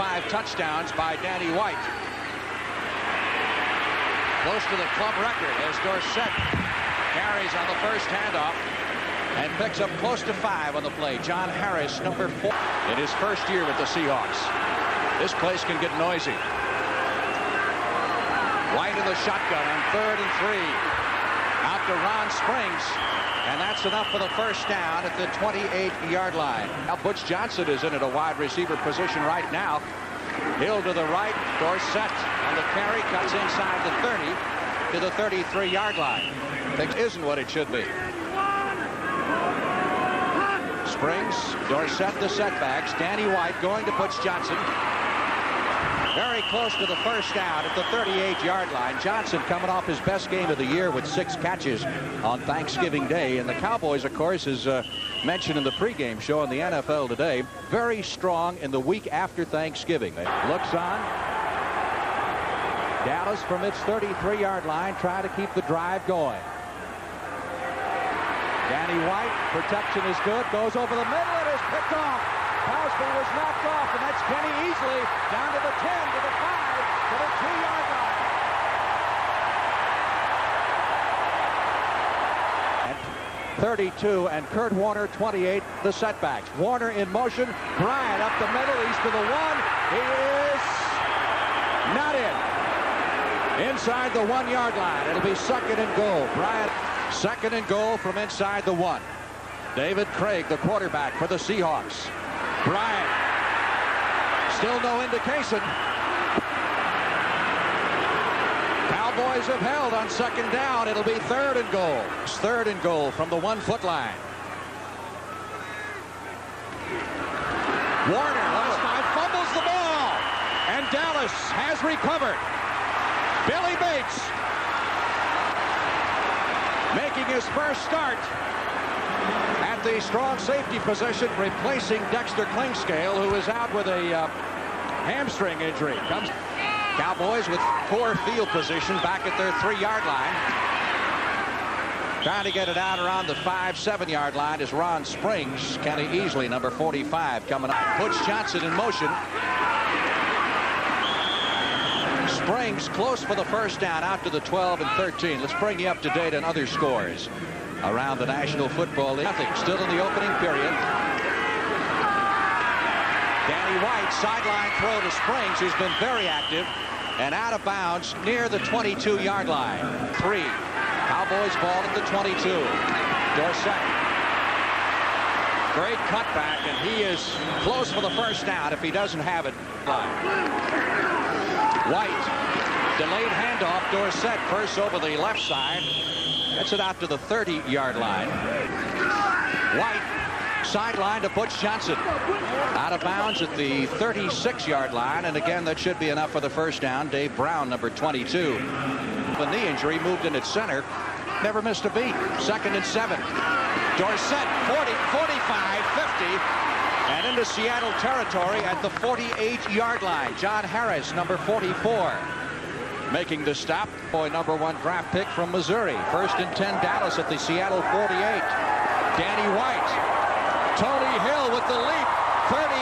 5 touchdowns by Danny White. Close to the club record as Dorsett carries on the first handoff and picks up close to 5 on the play. John Harris, number 4, in his first year with the Seahawks. This place can get noisy. White in the shotgun on 3rd and 3. Out to Ron Springs. And that's enough for the first down at the 28-yard line. Now Butch Johnson is in at a wide receiver position right now. Hill to the right. Dorsett on the carry. Cuts inside the 30 to the 33-yard line. Things isn't what it should be. Springs, Dorsett the setbacks. Danny White going to Butch Johnson. Very close to the first down at the 38-yard line. Johnson coming off his best game of the year with 6 catches on Thanksgiving Day. And the Cowboys, of course, as mentioned in the pregame show on the NFL Today, very strong in the week after Thanksgiving. Looks on. Dallas from its 33-yard line trying to keep the drive going. Danny White, protection is good, goes over the middle, it is picked off. Cosby was knocked off, and that's Kenny Easley down to the 10, to the 5, to the 2-yard line. And 32, and Kurt Warner, 28, the setbacks. Warner in motion, Bryant up the middle, he's to the 1. He is not in. Inside the 1-yard line. It'll be 2nd and goal. Bryant, 2nd and goal from inside the 1. David Craig, the quarterback for the Seahawks. Bryant, still no indication. Cowboys have held on 2nd down. It'll be 3rd and goal. It's 3rd and goal from the 1-foot line. Warner last time fumbles the ball, and Dallas has recovered. Billy Bates making his first start at the strong safety position, replacing Dexter Klingscale, who is out with a hamstring injury. Cowboys with poor field position back at their 3-yard line. Trying to get it out around the 5-7-yard line is Ron Springs. Kenny Easley, number 45, coming up. Butch Johnson in motion. Springs close for the first down out to the 12 and 13. Let's bring you up to date on other scores around the National Football League. Nothing. Still in the opening period. Danny White, sideline throw to Springs, who's been very active, and out of bounds near the 22-yard line. 3. Cowboys ball at the 22. Dorsett. Great cutback, and he is close for the first down if he doesn't have it. White, delayed handoff. Dorsett first over the left side. Gets it out to the 30-yard line. White, sideline to Butch Johnson. Out of bounds at the 36-yard line, and again, that should be enough for the first down. Dave Brown, number 22. The knee injury, moved in at center. Never missed a beat. 2nd and 7. Dorsett, 40, 45, 50. And into Seattle territory at the 48-yard line. John Harris, number 44, making the stop. Boy, number 1 draft pick from Missouri. 1st and 10, Dallas at the Seattle 48. Danny White. Tony Hill with the leap. 30.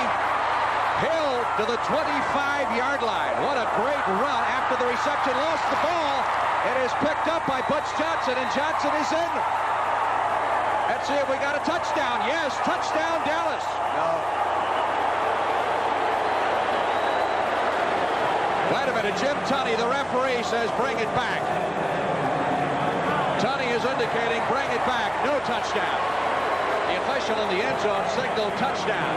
Hill to the 25-yard line. What a great run after the reception. Lost the ball. It is picked up by Butch Johnson, and Johnson is in. Let's see if we got a touchdown. Yes, touchdown Dallas. No. Wait a minute, Jim Tunney, the referee, says bring it back. Tunney is indicating bring it back. No touchdown. The official in the end zone signaled touchdown.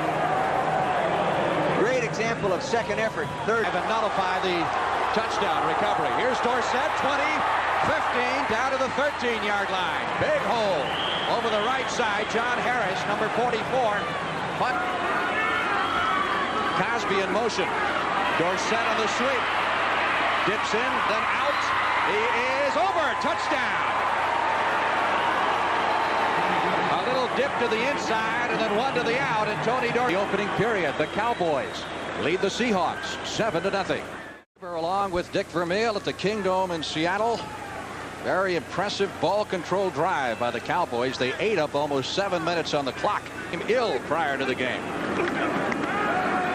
Great example of second effort. Third. And nullify the touchdown recovery. Here's Dorsett, 20, 15, down to the 13-yard line. Big hole. Over the right side, John Harris, number 44. Punt. Cosby in motion. Dorsett on the sweep. Dips in, then out. He is over. Touchdown. A little dip to the inside and then one to the out. And Tony Dorsett. The opening period, the Cowboys lead the Seahawks 7-0. Along with Dick Vermeil at the Kingdome in Seattle. Very impressive ball control drive by the Cowboys. They ate up almost 7 minutes on the clock. Ill prior to the game.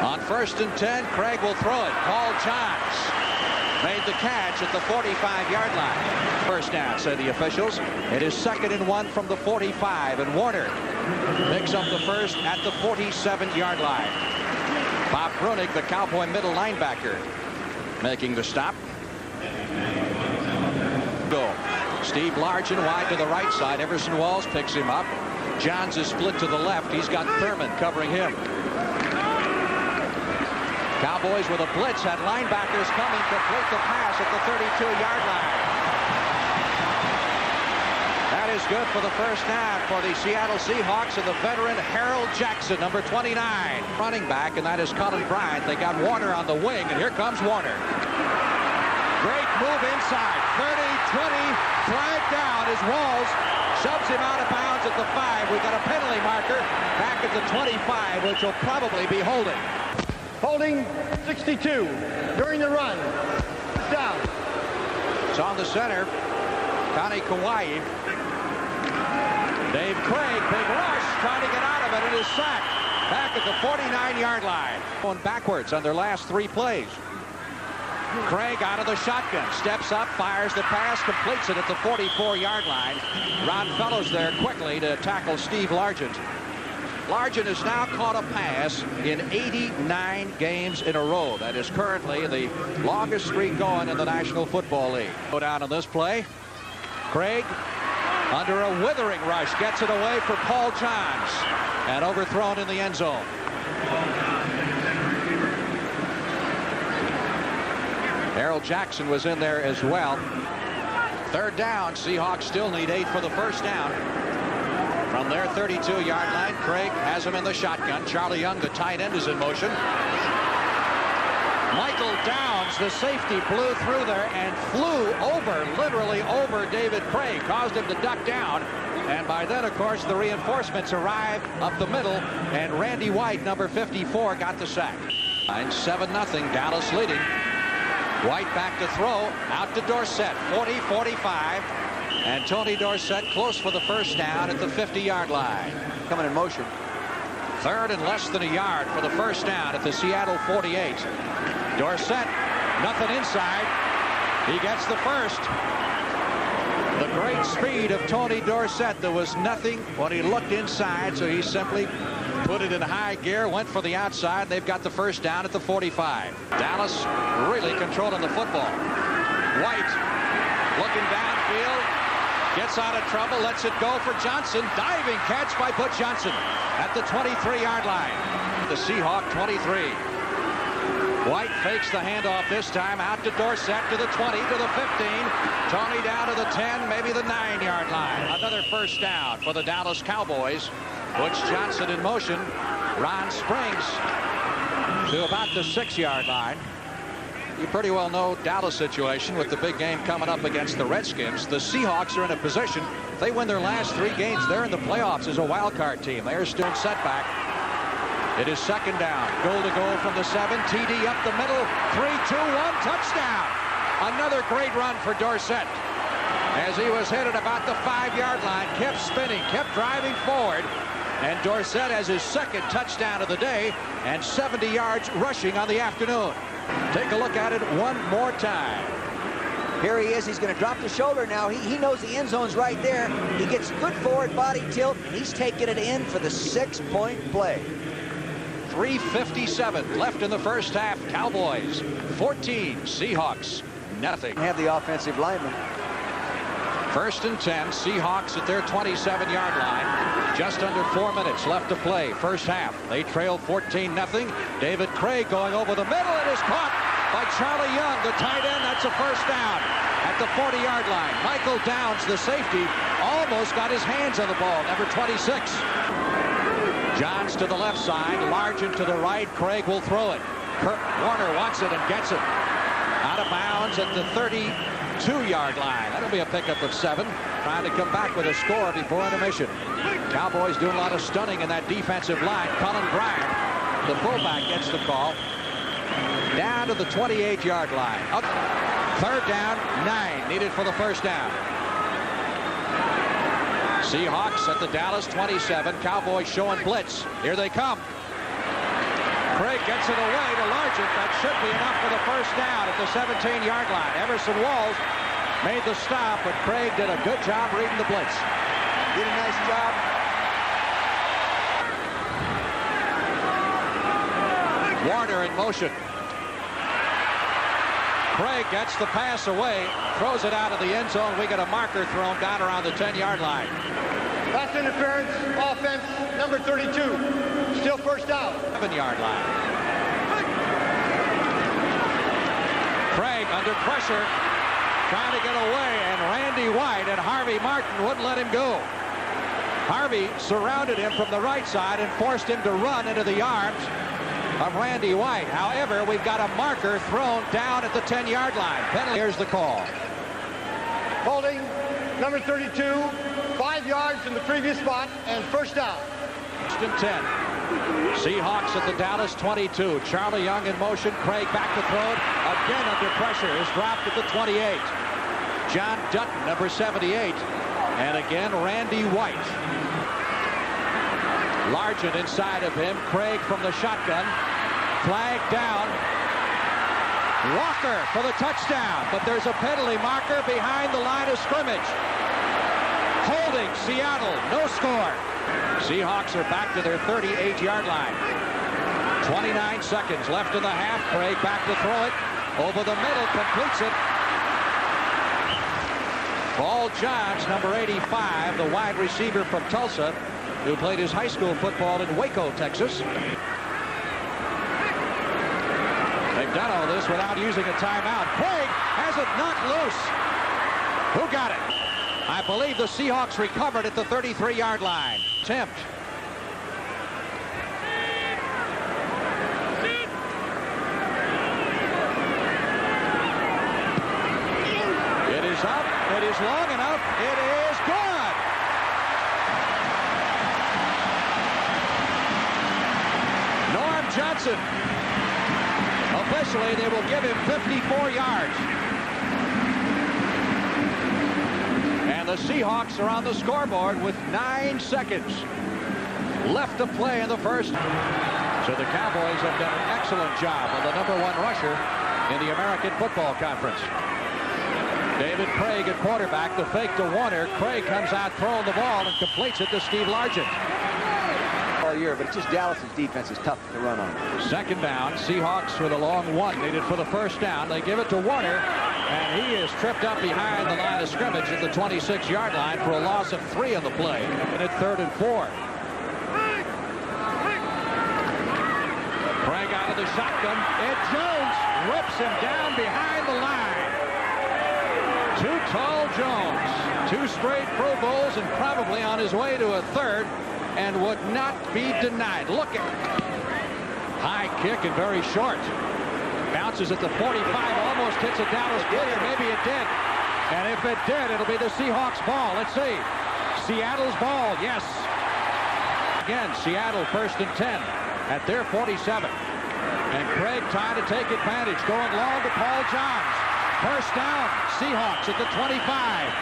On first and 10. Craig will throw it. Paul Johns made the catch at the 45-yard line. First down, say the officials. It is 2nd and 1 from the 45, and Warner picks up the first at the 47-yard line. Bob Brunick, the Cowboy middle linebacker, making the stop. Goal. Steve Largent wide to the right side. Everson Walls picks him up. Johns is split to the left. He's got Thurman covering him. Cowboys with a blitz had linebackers coming, complete the pass at the 32-yard line. That is good for the first down for the Seattle Seahawks and the veteran Harold Jackson, number 29, running back, and that is Colin Bryant. They got Warner on the wing, and here comes Warner. Great move inside. 30, 20, flag down as Walls shoves him out of bounds at the 5. We've got a penalty marker back at the 25, which will probably be holding. Holding 62 during the run. Down. It's on the center. Connie Kauai. Dave Craig, big rush, trying to get out of it. It is sacked back at the 49-yard line. Going backwards on their last 3 plays. Craig out of the shotgun, steps up, fires the pass, completes it at the 44-yard line. Ron Fellows there quickly to tackle Steve Largent. Largent has now caught a pass in 89 games in a row. That is currently the longest streak going in the National Football League. Go down on this play. Craig, under a withering rush, gets it away for Paul Johns and overthrown in the end zone. Harold Jackson was in there as well. 3rd down. Seahawks still need 8 for the first down. From their 32-yard line, Craig has him in the shotgun. Charlie Young, the tight end, is in motion. Michael Downs, the safety, blew through there and flew over, literally over David Craig, caused him to duck down. And by then, of course, the reinforcements arrived up the middle, and Randy White, number 54, got the sack. 7-0, Dallas leading. White back to throw, out to Dorsett, 40-45. And Tony Dorsett close for the first down at the 50-yard line. Coming in motion. 3rd and less than a yard for the first down at the Seattle 48. Dorsett, nothing inside. He gets the first. The great speed of Tony Dorsett. There was nothing when he looked inside, so he simply put it in high gear, went for the outside. They've got the first down at the 45. Dallas really controlling the football. White looking downfield, gets out of trouble, lets it go for Johnson. Diving catch by Butch Johnson at the 23-yard line. The Seahawk 23. White fakes the handoff this time, out to Dorsett, to the 20, to the 15. Tony down to the 10, maybe the 9-yard line. Another first down for the Dallas Cowboys. Butch Johnson in motion. Ron Springs to about the 6-yard line. You pretty well know Dallas' situation with the big game coming up against the Redskins. The Seahawks are in a position, if they win their last 3 games, they're in the playoffs as a wild card team. They're still setback. It is 2nd down. Goal to go from the 7. TD up the middle. 3-2-1 touchdown. Another great run for Dorsett. As he was hit at about the 5-yard line, kept spinning, kept driving forward. And Dorsett has his 2nd touchdown of the day and 70 yards rushing on the afternoon. Take a look at it one more time. Here he is. He's going to drop the shoulder now. He knows the end zone's right there. He gets good forward body tilt, and he's taking it in for the 6-point play. 3:57 left in the first half. Cowboys 14, Seahawks nothing. Have the offensive lineman. 1st and 10, Seahawks at their 27-yard line. Just under 4 minutes left to play. First half. They trail 14-0. David Craig going over the middle. It is caught by Charlie Young, the tight end. That's a first down at the 40-yard line. Michael Downs, the safety, almost got his hands on the ball. Number 26. Johns to the left side. Largent to the right. Craig will throw it. Kurt Warner wants it and gets it. Out of bounds at the 32-yard line. That'll be a pickup of 7. Trying to come back with a score before intermission. Cowboys doing a lot of stunning in that defensive line. Colin Bryant, the fullback, gets the call. Down to the 28-yard line. Up. 3rd down, 9 needed for the first down. Seahawks at the Dallas 27. Cowboys showing blitz. Here they come. Craig gets it away to Largent. That should be enough for the first down at the 17-yard line. Emerson Walls made the stop, but Craig did a good job reading the blitz. Did a nice job. Warner in motion. Craig gets the pass away, throws it out of the end zone. We get a marker thrown down around the 10-yard line. Pass interference, offense, number 32. Still first down. 7-yard line. Craig under pressure, trying to get away, and Randy White and Harvey Martin wouldn't let him go. Harvey surrounded him from the right side and forced him to run into the arms of Randy White. However, we've got a marker thrown down at the 10-yard line. Penalty. Here's the call. Holding, number 32, 5 yards in the previous spot, and first down. 10. Seahawks at the Dallas 22. Charlie Young in motion. Craig back to throw it. Again under pressure. Is dropped at the 28. John Dutton, number 78. And again, Randy White. Largent inside of him. Craig from the shotgun. Flag down. Walker for the touchdown. But there's a penalty marker behind the line of scrimmage. Holding Seattle. No score. Seahawks are back to their 38-yard line. 29 seconds left in the half. Craig back to throw it. Over the middle. Completes it. Paul Johns, number 85, the wide receiver from Tulsa, who played his high school football in Waco, Texas. They've done all this without using a timeout. Craig has it knocked loose. Who got it? I believe the Seahawks recovered at the 33-yard line. Attempt. It is up. It is long enough. It is good. Norm Johnson. Officially, they will give him 54 yards. And the Seahawks are on the scoreboard with 9 seconds left to play in the first. So the Cowboys have done an excellent job on the #1 rusher in the American Football Conference. David Craig at quarterback, the fake to Warner. Craig comes out throwing the ball and completes it to Steve Largent. All year, but it's just Dallas's defense is tough to run on. Second down, Seahawks with a long one needed for the first down. They give it to Warner, and he is tripped up behind the line of scrimmage at the 26-yard line for a loss of 3 on the play. And at 3rd and 4. Craig out of the shotgun. Ed Jones rips him down behind the line. Too tall Jones. 2 straight Pro Bowls and probably on his way to a 3rd and would not be denied. Look at high kick and very short. Bounces at the 45, almost hits a Dallas player. Maybe it did. And if it did, it'll be the Seahawks ball. Let's see. Seattle's ball, yes. Again, Seattle 1st and 10 at their 47. And Craig trying to take advantage. Going long to Paul Johns. First down, Seahawks at the 25.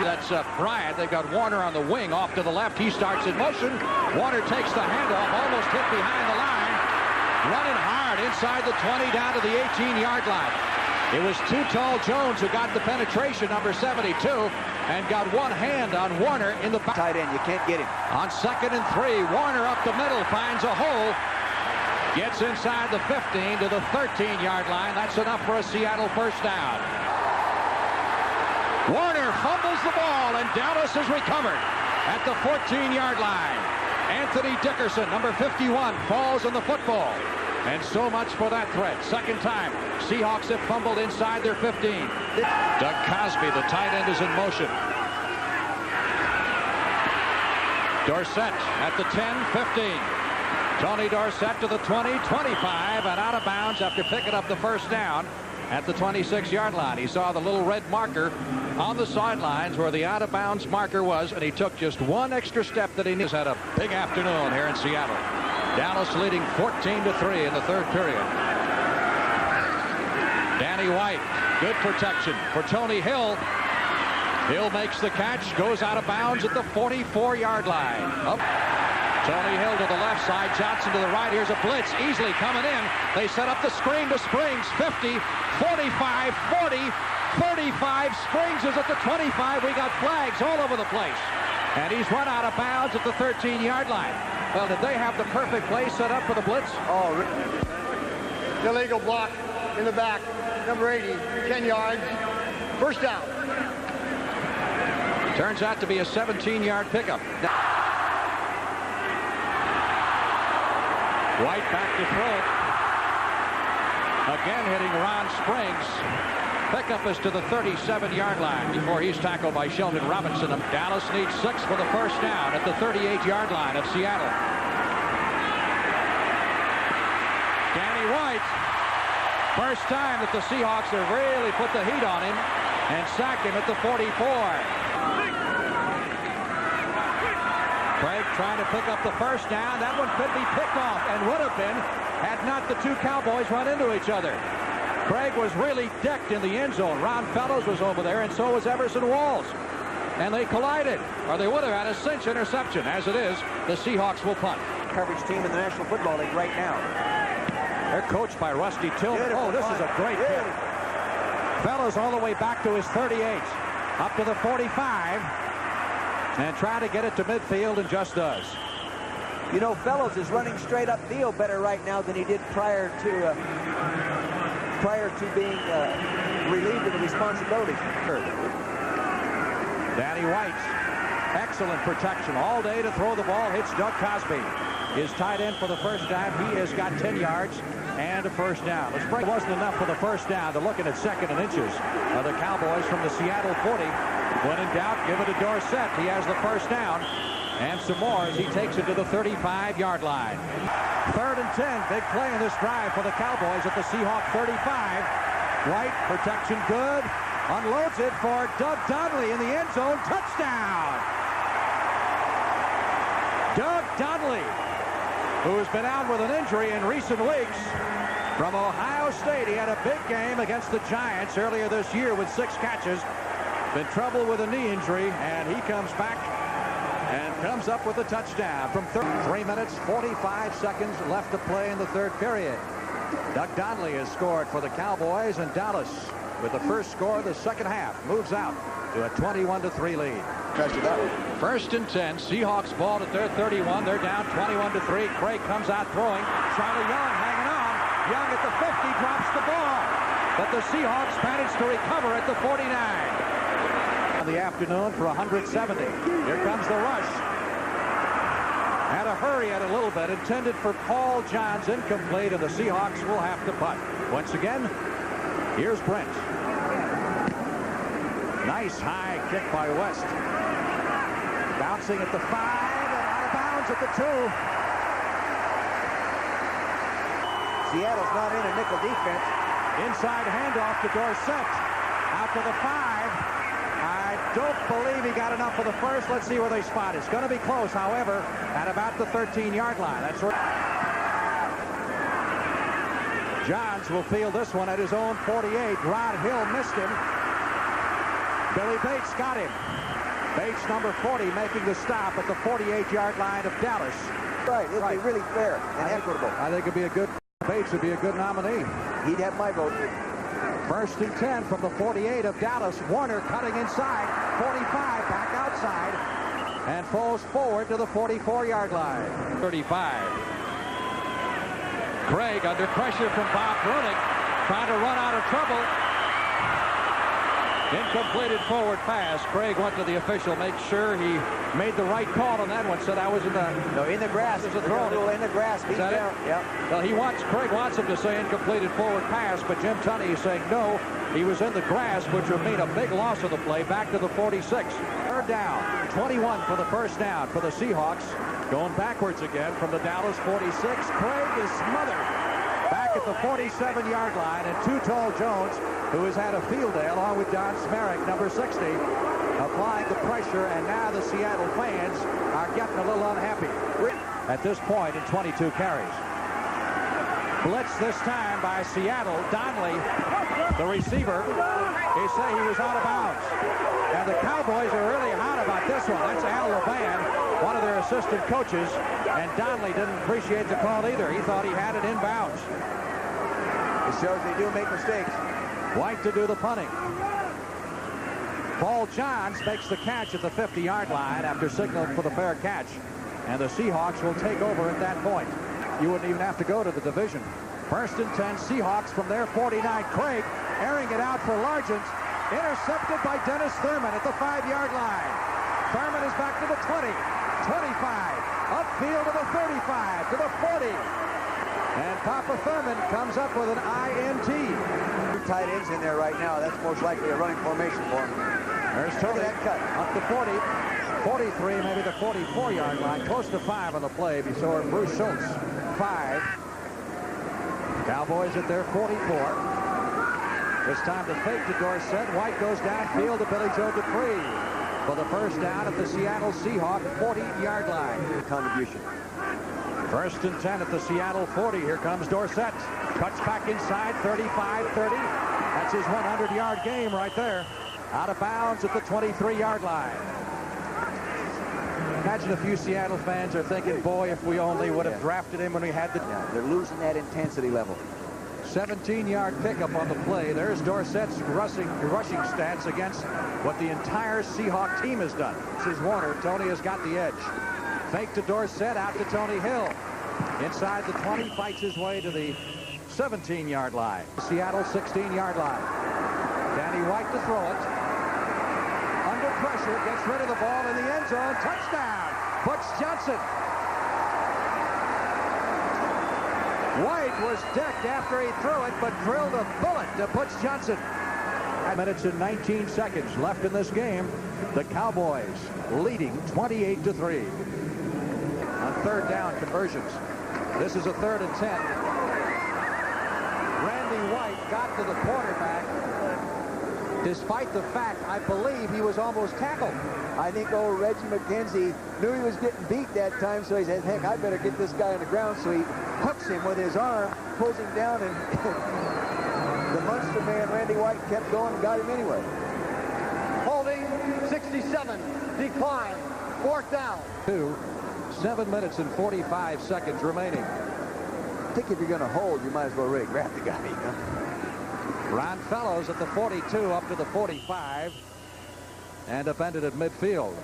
That's Bryant. They've got Warner on the wing off to the left. He starts in motion. Warner takes the handoff, almost hit behind the line. Running hard inside the 20 down to the 18-yard line. It was Too Tall Jones who got the penetration, number 72, and got one hand on Warner in the back. Tight end, you can't get him. On 2nd and 3, Warner up the middle, finds a hole. Gets inside the 15 to the 13-yard line. That's enough for a Seattle first down. Warner fumbles the ball, and Dallas is recovered at the 14-yard line. Anthony Dickerson, number 51, falls on the football. And so much for that threat. Second time, Seahawks have fumbled inside their 15. Doug Cosby, the tight end, is in motion. Dorsett at the 10, 15. Tony Dorsett to the 20, 25, and out of bounds after picking up the first down at the 26-yard line. He saw the little red marker on the sidelines where the out-of-bounds marker was, and he took just one extra step that he needs. Had a big afternoon here in Seattle. Dallas leading 14-3 in the 3rd period. Danny White, good protection for Tony Hill. Hill makes the catch, goes out of bounds at the 44-yard line. Up Tony Hill to the left side, Johnson to the right. Here's a blitz, easily coming in. They set up the screen to Springs. 50, 45, 40, 35. Springs is at the 25. We got flags all over the place. And he's run out of bounds at the 13-yard line. Well, did they have the perfect play set up for the blitz? Oh, illegal block in the back. Number 80, 10 yards. First down. Turns out to be a 17-yard pickup. White back to throw it. Again hitting Ron Springs. Pickup is to the 37-yard line before he's tackled by Sheldon Robinson. Dallas needs 6 for the first down at the 38-yard line of Seattle. Danny White. First time that the Seahawks have really put the heat on him and sacked him at the 44. Craig trying to pick up the first down. That one could be picked off and would have been had not the two Cowboys run into each other. Craig was really decked in the end zone. Ron Fellows was over there, and so was Everson Walls. And they collided, or they would have had a cinch interception. As it is, the Seahawks will punt. Coverage team in the National Football League right now. They're coached by Rusty Tillman. Oh, this is a great hit. Fellows all the way back to his 38. Up to the 45. And trying to get it to midfield and just does. You know, Fellows is running straight upfield better right now than he did prior to being relieved of the responsibilities. Danny White, excellent protection all day to throw the ball. Hits Doug Cosby. His tight end for the first time. He has got 10 yards and a first down. The spring wasn't enough for the first down. They're looking at 2nd and inches. The Cowboys from the Seattle 40. When in doubt, give it to Dorsett. He has the first down. And some more as he takes it to the 35-yard line. 3rd and 10. Big play in this drive for the Cowboys at the Seahawk 35. White, protection good. Unloads it for Doug Donnelly in the end zone. Touchdown! Doug Donnelly, who has been out with an injury in recent weeks, from Ohio State. He had a big game against the Giants earlier this year with 6 catches. Been trouble with a knee injury, and he comes back and comes up with a touchdown from 3 minutes, 45 seconds left to play in the 3rd period. Doug Donnelly has scored for the Cowboys, and Dallas, with the first score of the 2nd half, moves out to a 21-3 lead. First and 10. Seahawks ball at their 31. They're down 21-3. Craig comes out throwing. Charlie Young hanging on. Young at the 50 drops the ball. But the Seahawks manage to recover at the 49. The afternoon for 170. Here comes the rush. Had to hurry at a little bit. Intended for Paul Johns, incomplete, and the Seahawks will have to punt. Once again, here's Brent. Nice high kick by West. Bouncing at the 5 and out of bounds at the 2. Seattle's not in a nickel defense. Inside handoff to Dorsett. Out to the 5. I don't believe he got enough for the first. Let's see where they spot. It's going to be close, however, at about the 13-yard line. That's right. Johns will field this one at his own 48. Rod Hill missed him. Billy Bates got him. Bates, number 40, making the stop at the 48-yard line of Dallas. Right, it'd be really fair and equitable. I think it'd be a good. Bates would be a good nominee. He'd have my vote. First and 10 from the 48 of Dallas. Warner cutting inside. 45 back outside. And falls forward to the 44-yard line. 35. Craig under pressure from Bob Brunick. Trying to run out of trouble. Incompleted forward pass. Craig went to the official, make sure he made the right call on that one. Said I was in the in the grass. There's a throw in the grass. Is that it? Yeah. Well, Craig wants him to say incompleted forward pass, but Jim Tunney is saying no. He was in the grass, which would mean a big loss of the play back to the 46. 3rd down. 21 for the first down for the Seahawks. Going backwards again from the Dallas 46. Craig is smothered back at the 47-yard line, and Too Tall Jones, who has had a field day along with Don Smerrick, number 60, applying the pressure, and now the Seattle fans are getting a little unhappy at this point in 22 carries. Blitz this time by Seattle. Donnelly, the receiver, they say he was out of bounds. And the Cowboys are really hot about this one. That's Al Levan, one of their assistant coaches. And Donnelly didn't appreciate the call either. He thought he had it in bounds. It shows they do make mistakes. White to do the punting. Paul Johns makes the catch at the 50-yard line after signaling for the fair catch. And the Seahawks will take over at that point. You wouldn't even have to go to the division. 1st and 10, Seahawks from their 49. Craig airing it out for Largent. Intercepted by Dennis Thurman at the 5-yard line. Thurman is back to the 20, 25, upfield to the 35, to the 40. And Papa Thurman comes up with an INT. Two tight ends in there right now. That's most likely a running formation for him. There's Tony that cut up to 40, 43, maybe the 44-yard line. Close to 5 on the play. We saw Bruce Schultz, 5. Cowboys at their 44. It's time to fake to Dorsett. White goes downfield to Billy Joe Dupree for the first down at the Seattle Seahawks 40-yard line. Contribution. 1st and 10 at the Seattle 40. Here comes Dorsett. Cuts back inside, 35-30. That's his 100-yard game right there. Out of bounds at the 23-yard line. Imagine a few Seattle fans are thinking, boy, if we only would have drafted him when we had the... Yeah, they're losing that intensity level. 17-yard pickup on the play. There's Dorsett's rushing stats against what the entire Seahawk team has done. This is Warner. Tony has got the edge. Fake to Dorsett, out to Tony Hill. Inside the 20, fights his way to the 17-yard line. Seattle 16-yard line. Danny White to throw it. Under pressure, gets rid of the ball in the end zone. Touchdown, Butch Johnson. White was decked after he threw it, but drilled a bullet to Butch Johnson. 5 minutes and 19 seconds left in this game. The Cowboys leading 28-3. On 3rd down conversions. This is a 3rd and 10. Randy White got to the quarterback, despite the fact, I believe, he was almost tackled. I think old Reggie McKenzie knew he was getting beat that time, so he said, heck, I better get this guy on the ground. So he hooks him with his arm, pulls him down, and the Munster man, Randy White, kept going and got him anyway. Holding 67, decline, 4th down. 7 minutes and 45 seconds remaining. I think if you're going to hold, you might as well really grab the guy, you know? Ron Fellows at the 42 up to the 45 and upended at midfield.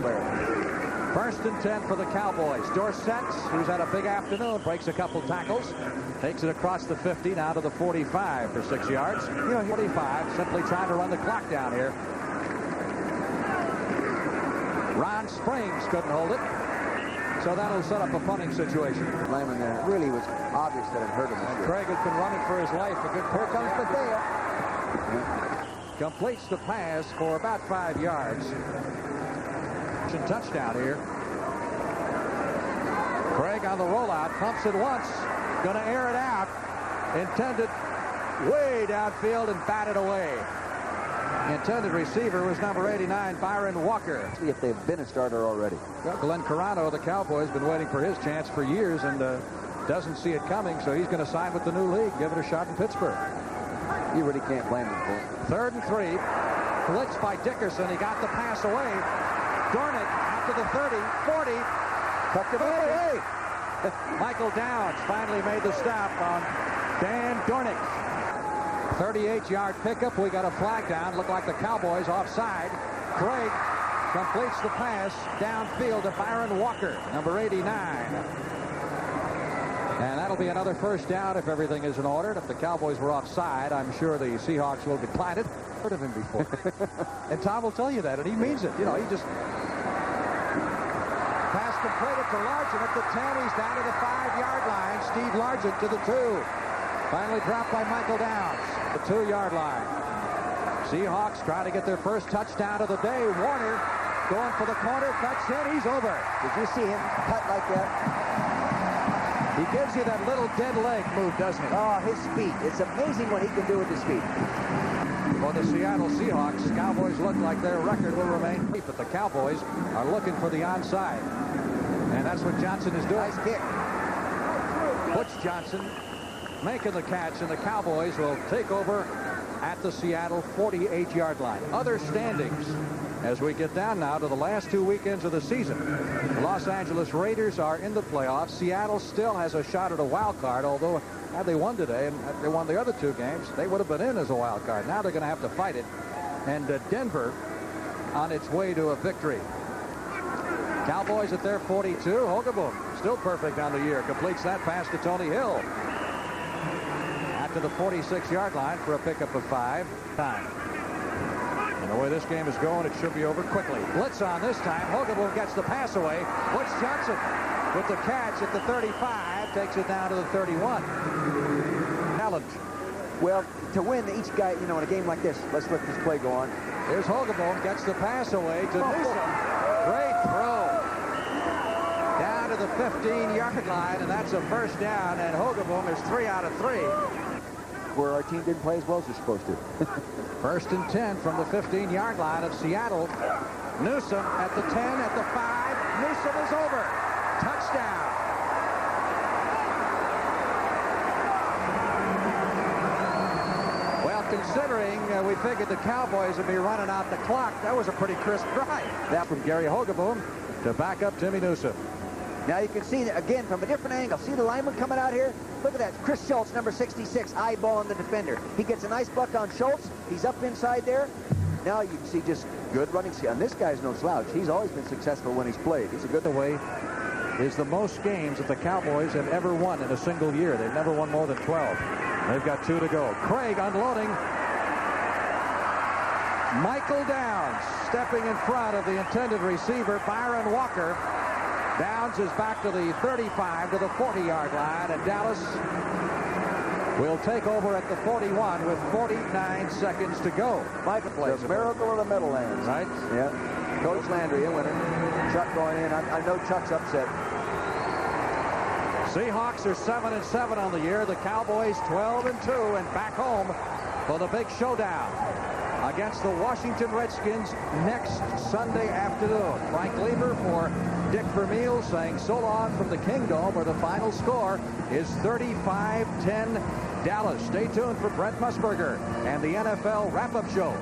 1st and 10 for the Cowboys. Dorsett, who's had a big afternoon, breaks a couple tackles, takes it across the 50 now to the 45 for 6 yards. 45, simply trying to run the clock down here. Ron Springs couldn't hold it, so that'll set up a punting situation. Lyman there, really was obvious that it hurt him. Craig has been running for his life. A good Here comes Mateo. Completes the pass for about 5 yards. Touchdown here. Craig on the rollout, pumps it once, going to air it out. Intended way downfield and batted away. Intended receiver was number 89, Byron Walker. See if they've been a starter already. Well, Glenn Carano, the Cowboys, been waiting for his chance for years and doesn't see it coming, so he's going to sign with the new league, give it a shot in Pittsburgh. You really can't blame him for it. 3rd and 3. Blitz by Dickerson. He got the pass away. Dornick out to the 30, 40. Tucked him away. Michael Downs finally made the stop on Dan Dornick. 38-yard pickup. We got a flag down. Looked like the Cowboys offside. Craig completes the pass downfield to Byron Walker, number 89. And that'll be another 1st down if everything is in order. If the Cowboys were offside, I'm sure the Seahawks will decline it. Heard of him before. And Tom will tell you that, and he means it. You know, he just... Pass completed to Largent at the 10. He's down to the 5-yard line. Steve Largent to the 2. Finally dropped by Michael Downs. The 2-yard line. Seahawks trying to get their first touchdown of the day. Warner going for the corner. Cuts in. He's over. Did you see him cut like that? He gives you that little dead leg move, doesn't he? Oh, his feet. It's amazing what he can do with his feet. For the Seattle Seahawks, Cowboys look like their record will remain, but the Cowboys are looking for the onside. And that's what Johnson is doing. Nice kick. Butch Johnson making the catch, and the Cowboys will take over at the Seattle 48-yard line. Other standings as we get down now to the last 2 weekends of the season. The Los Angeles Raiders are in the playoffs. Seattle still has a shot at a wild card, although had they won today and had they won the other 2 games, they would have been in as a wild card. Now they're going to have to fight it. And Denver on its way to a victory. Cowboys at their 42. Hogeboom, still perfect on the year, completes that pass to Tony Hill to the 46-yard line for a pickup of 5. And the way this game is going, it should be over quickly. Blitz on this time. Hogeboom gets the pass away. Butch Johnson with the catch at the 35, takes it down to the 31. Talent. Well, to win, each guy, you know, in a game like this, let's let this play go on. Here's Hogeboom, gets the pass away to Newsom. Great throw. Down to the 15-yard line, and that's a first down, and Hogeboom is 3 out of 3. Where our team didn't play as well as they're supposed to. 1st and 10 from the 15-yard line of Seattle. Newsom at the 10, at the 5. Newsom is over. Touchdown. Well, considering we figured the Cowboys would be running out the clock, that was a pretty crisp drive. That from Gary Hogeboom to back up Timmy Newsom. Now you can see that again from a different angle. See the lineman coming out here? Look at that. Chris Schultz, number 66, eyeballing the defender. He gets a nice buck on Schultz. He's up inside there. Now you can see just good running. And this guy's no slouch. He's always been successful when he's played. He's a good way. Is the most games that the Cowboys have ever won in a single year. They've never won more than 12. They've got 2 to go. Craig unloading. Michael Downs stepping in front of the intended receiver, Byron Walker. Downs is back to the 35 to the 40-yard line, and Dallas will take over at the 41 with 49 seconds to go. Michael plays. The miracle of the Meadowlands. Right? Yeah. Coach Landry, a winner. Chuck going in. I know Chuck's upset. Seahawks are 7-7 on the year. The Cowboys 12-2 and back home for the big showdown against the Washington Redskins next Sunday afternoon. Frank Lieber for Dick Vermeil saying so long from the Kingdome, where the final score is 35-10 Dallas. Stay tuned for Brent Musburger and the NFL wrap-up show.